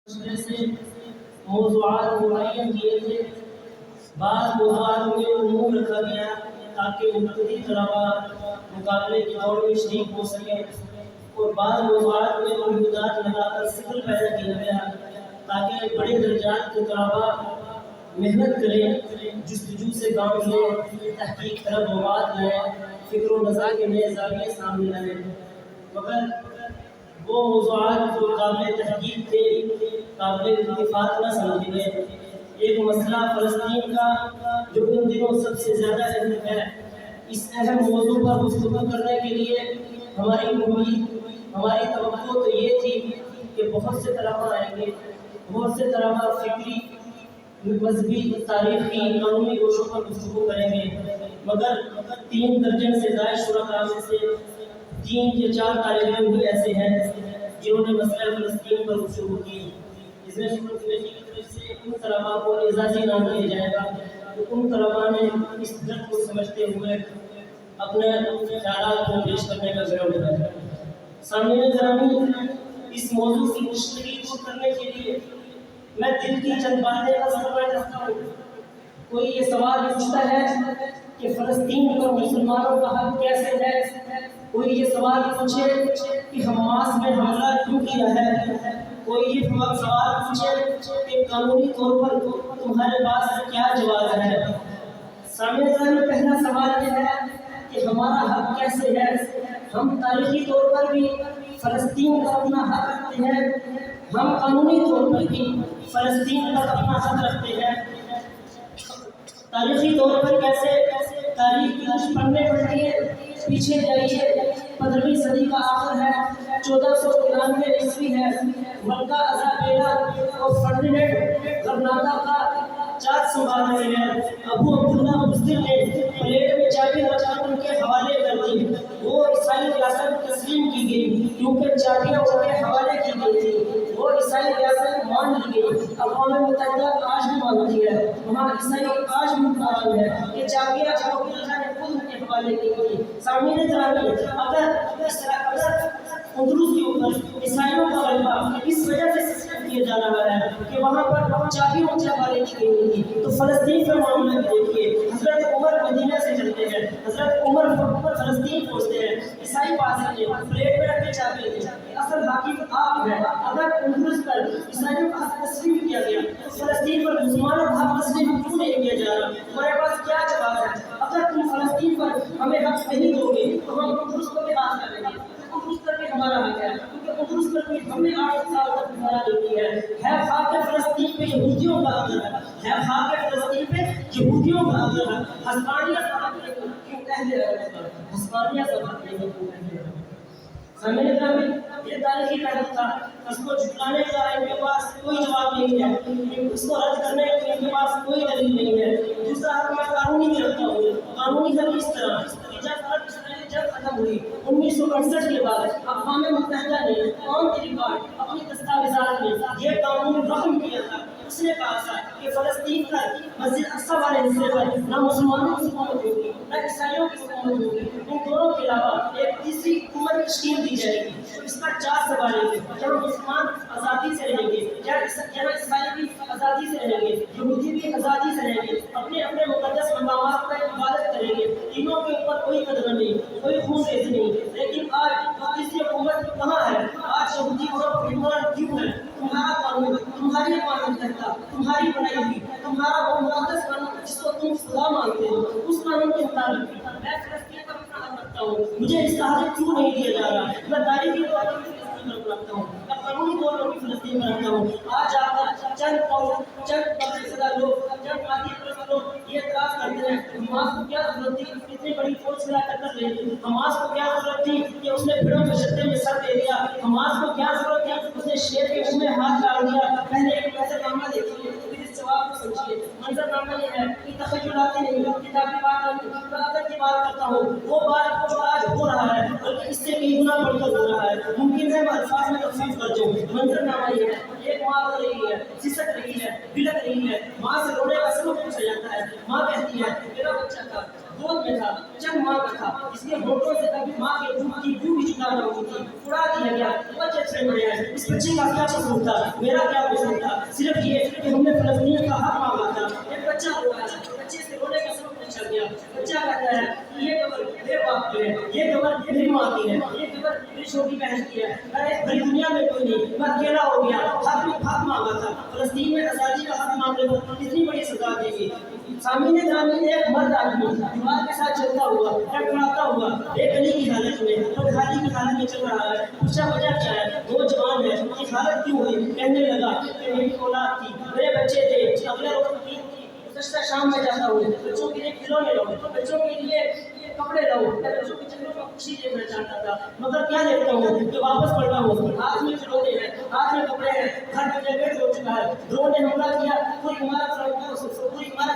سے موضوعات معین کیے تھے، بعض موضوعات میں عموم رکھا گیا تاکہ مبتدی طلباء مقابلے کی دوڑ میں شریک ہو سکیں، اور بعض موضوعات میں محدودات لگا کر سکل پیدا کیا گیا تاکہ بڑے درجات کے طلباء محنت کریں، جستجو سے کام لیں، تحقیق طلب مواد لیں، فکر و نظر کے نئے زاویے سامنے لائیں، مگر وہ موضوعات جو قابل تحقیق تھے قابل اتفاق نہ سمجھے گئے۔ ایک مسئلہ فلسطین کا جو ان دنوں سب سے زیادہ اہم ہے، اس اہم موضوع پر گفتگو کرنے کے لیے ہماری امید، ہماری توقع تو یہ تھی کہ بہت سے طلباء آئیں گے، بہت سے طلباء فکری، مذہبی، تاریخی، قانونی گوشوں پر گفتگو کریں گے، مگر 3 درجن سے زائد شرکاء میں سے 3 یا 4 طالب علم بھی ایسے ہیں جنہوں نے مسئلہ فلسطین پر گفتگو کی۔ اس میں سکول کمیٹی کی طرف سے ان طلباء کو اعزازی انعام دیا جائے گا تو ان طلباء نے اس درد کو سمجھتے ہوئے اپنے خیالات کو پیش کرنے کا ضرور ہے۔ سامعین گرامی، اس موضوع کی تشریح کو کرنے کے لیے میں دل کی چند باتیں عرض کرنا چاہتا ہوں۔ کوئی یہ سوال پوچھتا ہے کہ فلسطین پر مسلمانوں کا حق کیسے ہے؟ کوئی یہ سوال پوچھے کہ حماس نے حملہ کیوں کیا ہے؟ کوئی یہ سوال پوچھے کہ قانونی طور پر تمہارے پاس کیا جواز ہے؟ سامنے پہلا سوال یہ ہے کہ ہمارا حق کیسے ہے؟ ہم تاریخی طور پر بھی فلسطین کا اپنا حق رکھتے ہیں، ہم قانونی طور پر بھی فلسطین کا اپنا حق رکھتے ہیں۔ تاریخی طور پر کیسے؟ تاریخ کی کچھ پڑھنے پڑتی ہے، پیچھے جائیے، 15ویں صدی کا آخر ہے، 1493 عیسوی ہے، ملکہ ازابیلا اور فرڈینینڈ غرناطہ کا چارج سنبھال رہے ہیں۔ ابو عبداللہ مسلم نے پلیٹ میں چابی رکھ کر ان کے حوالے کر دی، وہ عیسائی ریاست تسلیم کی گئی کیونکہ چابیاں ان کے حوالے کی گئی تھی، وہ عیسائی ریاست مان لی گئی۔ اقوام متحدہ آج بھی مانتی ہے، وہاں عیسائی آج بھی مانتے ہیں کہ چابیاں ابو عبداللہ نے خود ان کے حوالے کی گئی۔ سامعین گرامی، اگر اندلس کے اوپر عیسائیوں کا غلبہ اس وجہ سے کیا جا رہا ہے کہ وہاں پر چابی ان کے حوالے کی گئی تھی، تو فلسطین کا معاملہ بھی دیکھیے۔ حضرت عمر مدینہ سے چلتے ہیں، حضرت عمر فلسطین پہنچتے ہیں، عیسائی پاس ہیں، پلیٹ میں رکھ کے چابی دیتے ہیں، اصل حاکم آپ ہیں۔ اگر اندلس پر عیسائیوں کا حق تسلیم کیا گیا تو فلسطین پر مسلمانوں کا حق تسلیم کیوں نہیں کیا جا رہا؟ ہمارے پاس کیا جواب ہے؟ اگر تم فلسطین پر ہمیں حق نہیں دو گے تو ہم اندلس کو بھی بات کر لیں گے، اندلس پر بھی ہمارا حق ہے، کیونکہ اندلس پر بھی ہم نے 8 سال تک گزارا نہیں کیا ہے۔ خاک فلسطین پہ یہودیوں کا عقل ہے خاک فلسطین پہ یہودیوں کا عقل ہے۔ ہسپانیہ زبان کیوں اہل ہے؟ ہسپانیہ زبان کیوں اہل ہے؟ سامنے گرامی، یہ تاریخی پہلو تھا، اس کو جھٹلانے کا ان کے پاس کوئی جواب نہیں ہے، اس کو رد کرنے کا ان کے پاس کوئی دلیل نہیں ہے۔ دوسرا حق میں قانونی بھی رکھتا ہوں، قانونی حق اس طرح جب ختم ہوئی 1968 کے بعد اقوام متحدہ نے آن دی ریکارڈ اپنی دستاویزات میں یہ قانون رقم کیا تھا۔ اس نے کہا تھا کہ فلسطین کا مسجد اقصی والے حصے پر نہ مسلمانوں کی حکومت ہوگی نہ عیسائیوں کی حکومت ہوگی، ان دونوں کے علاوہ ایک تیسری حکومت تشکیل دی جائے گی۔ تو اس کا 4 سوال ہے، کیا مسلمان آزادی سے رہیں گے، کیا عیسائی بھی آزادی سے رہیں گے، یہودی بھی آزادی سے رہیں گے، اپنے اپنے مقدس مقامات پر عبادت کریں گے، تینوں کے اوپر کوئی قدر نہیں، کوئی خون ریزی نہیں۔ لیکن آج وہ تیسری حکومت کہاں ہے؟ آج یہودی وہاں پر حکمران کیوں ہے؟ تمہارا قانون، تمہاری اقوام متحدہ، تمہاری بنائی ہوئی، تمہارا وہ مقدس قانون جس کو تم خدا مانتے ہو، اس قانون کے مطابق میں فلسطین پر اپنا حق رکھتا ہوں۔ مجھے اس کا حق کیوں نہیں دیا جا رہا؟ میں تاریخی طور پر بھی فلسطین پر رکھتا ہوں، میں قانونی طور پر بھی فلسطین پر رکھتا ہوں۔ آج آ کر چند پسندیدہ لوگ، چند عادی پرست لوگ یہ اعتراض کرتے ہیں حماس کو کیا ضرورت تھی اتنی بڑی فوج کھلا کر لے لی، حماس کو کیا ضرورت تھی کہ اس نے بھیڑوں کے شدے میں سر دے دیا، حماس کو کیا ضرورت تھی اس نے شیر کے منہ میں ہاتھ ڈال دیا۔ پہلے ایک منظرنامہ دیکھیے، پھر اس جواب کو سمجھیے۔ منظرنامہ یہ ہے کہ تخیلاتی نہیں، کتابی بات نہیں، عقل کی بات کرتا ہوں، وہ بات جو آج ہو رہا ہے بلکہ اس سے کئی گنا بڑھ کر ہو رہا ہے۔ ممکن ہے میں الفاظ میں تفصیل کر دوں۔ منظرنامہ یہ ہے، ایک ماں رو رہی ہے، سسک رہی ہے، بلک رہی ہے، ماں سے رونے کا سبب پوچھا جاتا ہے۔ ماں کہتی ہے میرا بچہ تھا، گود میں تھا، چند ماں کا تھا، اس کے ہونٹوں سے کبھی ماں کے دودھ کی بو بھی جدا نہ ہوتی تھی، اڑا دیا گیا، بچے بچے بڑے ہیں، اس بچے کا کیا قصور تھا، میرا کیا قصور تھا، صرف یہ کہ ہم نے فلسطین کا حق مانگا تھا۔ ایک بچہ ہوا ہے، بچے سے رونے کا سبب پوچھا گیا، بچہ کہتا ہے کہ یہ قبر میرے باپ کی ہے، یہ قبر میری ماں کی ہے، یہ قبر میری چھوٹی بہن کی ہے، بھائی دنیا میں کوئی نہیں، میں اکیلا ہو گیا، حق مانگا تھا۔ فلسطین میں آزادی کا حق مانگنے کو کتنی بڑی سزا دے گی۔ سامنے گرامی ایک مرد آدمی دیوار کے ساتھ چلتا ہوا، ٹکراتا ہوا، ایک گلی کی حالت میں اور خالی کی حالت میں چل رہا ہے، پوچھا وجہ کیا ہے، وہ جوان ہے، یہ حالت کیوں ہوئی، کہنے لگا کہ میری اولاد تھی، میرے بچے تھے، اگلے وقت گزشتہ شام میں جاتا ہوں، بچوں کے لیے کھلونے لاؤ، بچوں کے لیے کپڑے لاؤ، میں بچوں کے چہروں پر خوشی دیکھنا چاہتا تھا، مگر کیا دیکھتا ہوں کہ واپس پڑتا ہوں، ہاتھ میں کھلونے ہیں، ہاتھ میں کپڑے ہیں، گھر میں ڈیمیج ہو چکا ہے، ڈرون نے حملہ کیا، پوری عمارت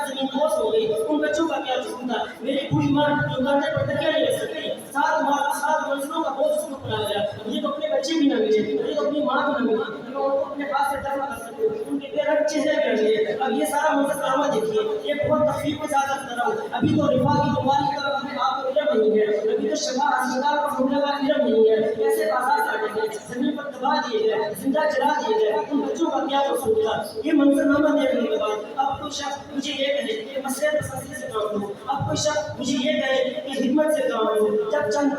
زمین دوز ہو گئی، ان بچوں کا کیا قصور تھا، میری پوری ماں جو گردے پر تکیہ نہیں رکھ سکتی، 7 منزلوں کا بوجھ اس کو پڑا گیا، مجھے تو اپنے بچے بھی نہ ملے، مجھے تو اپنی ماں بھی نہ ملی، میں ان کو اپنے ہاتھ سے دفن کر سکوں، ان کے بے رنگ چہرے پہ لگے۔ اب یہ سارا منظر ڈرامہ دیکھیے، یہ بہت تخلیق کو زیادہ کر رہا ہوں، ابھی تو رفاع کی بیماری کی طرف اپنے آپ کو علم نہیں ہے، ابھی تو شفا ہسپتال پر حملے کا علم نہیں ہے، کیسے بازار کاٹے گئے، زمین پر دبا دیے گئے، زندہ جلا دیے گئے، ان بچوں کا کیا قصور تھا۔ یہ منظرنامہ دیکھنے کے بعد اب کوئی شخص مجھے یہ کہے کہ مسئلے پسندی سے کام لوں، اب کوئی شخص مجھے یہ کہے کہ حکمت سے کام لوں، جب چند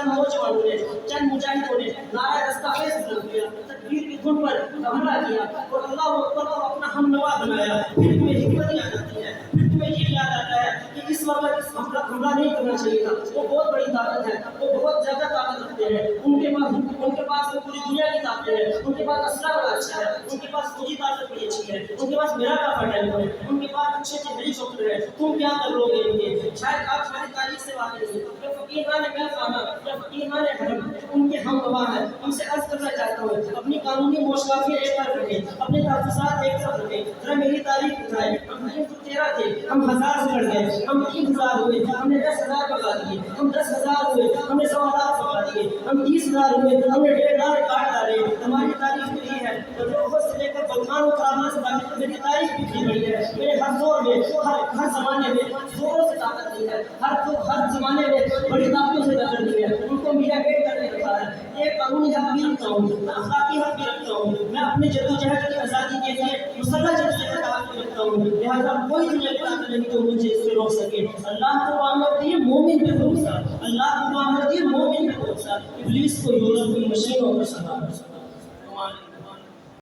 نوجوانوں نے، چند مجاہدوں نے نعرہ دستاویز بلند کیا، تکبیر کی دھن پر حملہ کیا اور اللہ اکبر کو اپنا ہم نوا بنایا، پھر تمہیں حکمت یاد آتی ہے، پھر تمہیں یہ یاد آتا ہے کہ اس وقت حملہ نہیں کرنا چاہیے تھا، وہ بہت بڑی طاقت ہے، وہ بہت زیادہ طاقت رکھتے ہیں، ان کے پاس پوری دنیا کی طاقت ہے، ان کے پاس اسلحہ بڑا اچھا ہے، ان کے پاس فوجی طاقت بڑی اچھی ہے، ان کے پاس میرا کا فٹائل ہے، ان کے پاس اچھے اچھے ہیلی کاپٹر ہے، تم کیا کر لو گے ان کے؟ شاید آپ ہماری تاریخ سے واقف ہیں، جو فقیران کلفانہ یا فقیران حرم ان کے ہم گواہ ہیں، ان سے عرض کرنا چاہتا ہوں اپنی قانونی موشقافی ایک طرف رکھیں، اپنے تحفظات ایک طرف رکھیں، ذرا میری تاریخ بتائیں، ہم 13 تھے، ہم 1000 سے لڑ گئے، ہم 3000 ہوئے، ہم نے 10,000 پکا دیے، ہم 10,000 ہوئے، ہم نے 1,000 پکا دیے، ہم 30,000 ہوئے، ہم نے 1,500 کاٹ ڈالے۔ ہماری تاریخ میں یہ ہے بہت سے لے کر بلخان و طرابلس تک میری تاریخ بھی بڑی ہے، میرے ہر دور میں ہر زمانے میں زوروں سے طاقت دی ہے، ہر زمانے میں بڑی طاقتوں سے طاقت دی ہے، ان کو میرا گیٹ کر کے رکھا ہے۔ یہ قانونی حق بھی رکھتا ہوں، میں اخلاقی حق بھی رکھتا ہوں، میں اپنے جدوجہد کی آزادی کے لیے مسلح جدوجہد کا حق بھی رکھتا ہوں، لہٰذا کوئی دنیا کی طاقت نہیں تو مجھے اس سے روک سکے۔ اللہ کو معاملت دیے مومن پہ بھروسہ، اللہ کو معاملت دیے مومن پہ بھروسہ، ابلیس کو یورپ کی مشینوں پر سنبھالا۔